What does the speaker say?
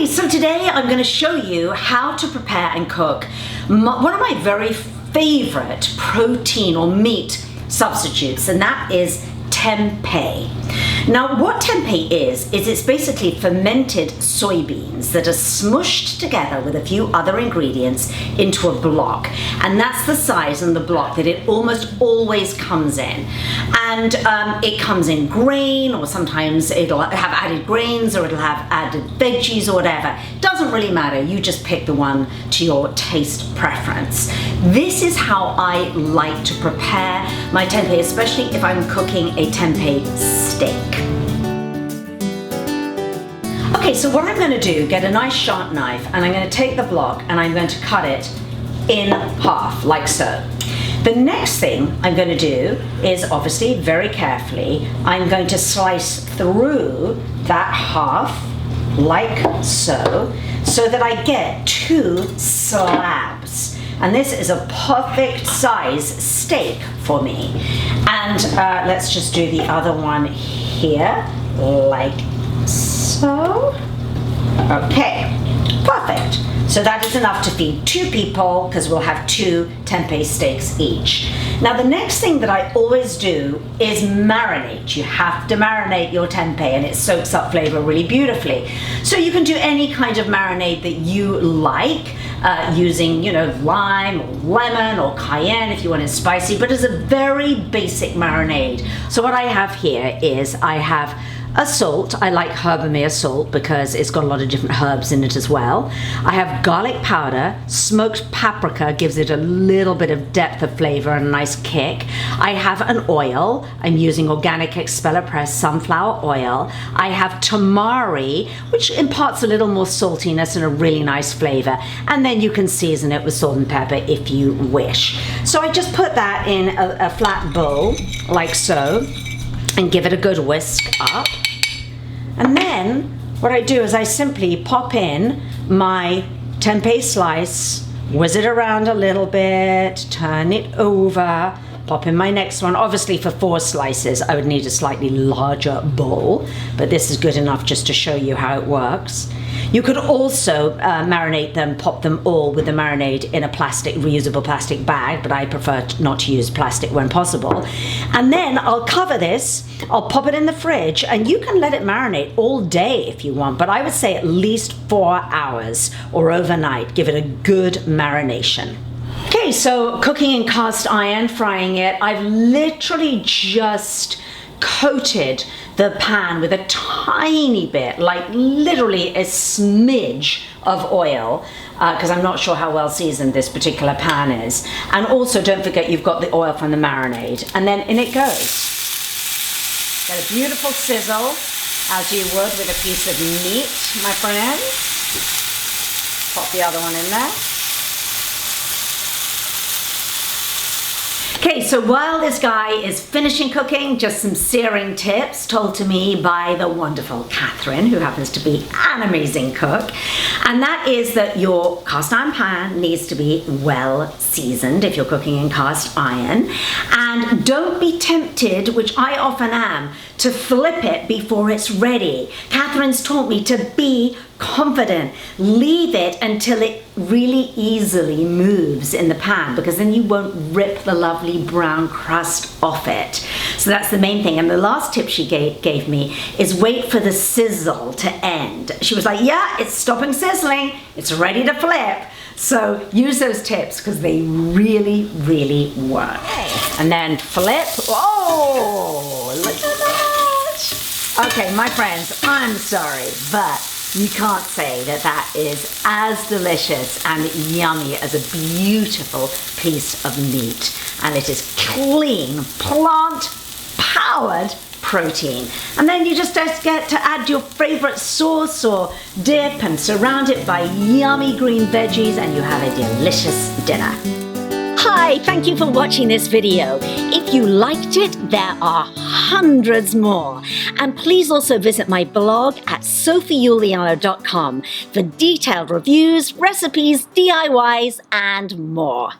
So today I'm going to show you how to prepare and cook one of my very favorite protein or meat substitutes, and that is tempeh. Now what tempeh is it's basically fermented soybeans that are smushed together with a few other ingredients into a block, and that's the size and the block that it almost always comes in. And it comes in grain, or sometimes it'll have added grains, or it'll have added veggies or whatever. Doesn't really matter, you just pick the one to your taste preference. This is how I like to prepare my tempeh, especially if I'm cooking a tempeh steak. Okay, so what I'm going to do, get a nice sharp knife, and I'm going to take the block and I'm going to cut it in half, like so. The next thing I'm going to do is, obviously, very carefully, I'm going to slice through that half, like so, so that I get two slabs. And this is a perfect size steak for me. And let's just do the other one here, like so. Okay, perfect. So that is enough to feed two people, because we'll have two tempeh steaks each. Now the next thing that I always do is marinate. You have to marinate your tempeh, and it soaks up flavor really beautifully. So you can do any kind of marinade that you like, using, lime or lemon or cayenne if you want it spicy, but it's a very basic marinade. So what I have here is I have a salt. I like Herbamere salt because it's got a lot of different herbs in it as well. I have garlic powder. Smoked paprika gives it a little bit of depth of flavor and a nice kick. I have an oil. I'm using organic expeller pressed sunflower oil. I have tamari, which imparts a little more saltiness and a really nice flavor. And then you can season it with salt and pepper if you wish. So I just put that in a flat bowl, like so, and give it a good whisk up. And then what I do is I simply pop in my tempeh slice, whiz it around a little bit, turn it over, pop in my next one. Obviously for 4 slices I would need a slightly larger bowl, but this is good enough just to show you how it works. You could also marinate them, pop them all with the marinade in a reusable plastic bag, but I prefer not to use plastic when possible. And then I'll cover this, I'll pop it in the fridge, and you can let it marinate all day if you want, but I would say at least 4 hours or overnight. Give it a good marination. Okay, so cooking in cast iron, frying it, I've literally just coated the pan with a tiny bit, like literally a smidge of oil, because I'm not sure how well seasoned this particular pan is. And also don't forget you've got the oil from the marinade, and then in it goes. Got a beautiful sizzle, as you would with a piece of meat, my friends. Pop the other one in there. Okay, so while this guy is finishing cooking, just some searing tips told to me by the wonderful Catherine, who happens to be an amazing cook. And that is that your cast iron pan needs to be well seasoned if you're cooking in cast iron. And don't be tempted, which I often am, to flip it before it's ready. Catherine's taught me to be confident. Leave it until it really easily moves in the pan, because then you won't rip the lovely brown crust off it. So that's the main thing. And the last tip she gave me is wait for the sizzle to end. She was like, yeah, it's stopping sizzling, it's ready to flip. So use those tips because they really, really work. And then flip. Oh, look at that. Okay, my friends, I'm sorry, but you can't say that that is as delicious and yummy as a beautiful piece of meat. And it is clean, plant-powered protein. And then you just get to add your favorite sauce or dip and surround it by yummy green veggies, and you have a delicious dinner. Hi, thank you for watching this video. If you liked it, there are hundreds more. And please also visit my blog at sophieuliano.com for detailed reviews, recipes, DIYs, and more.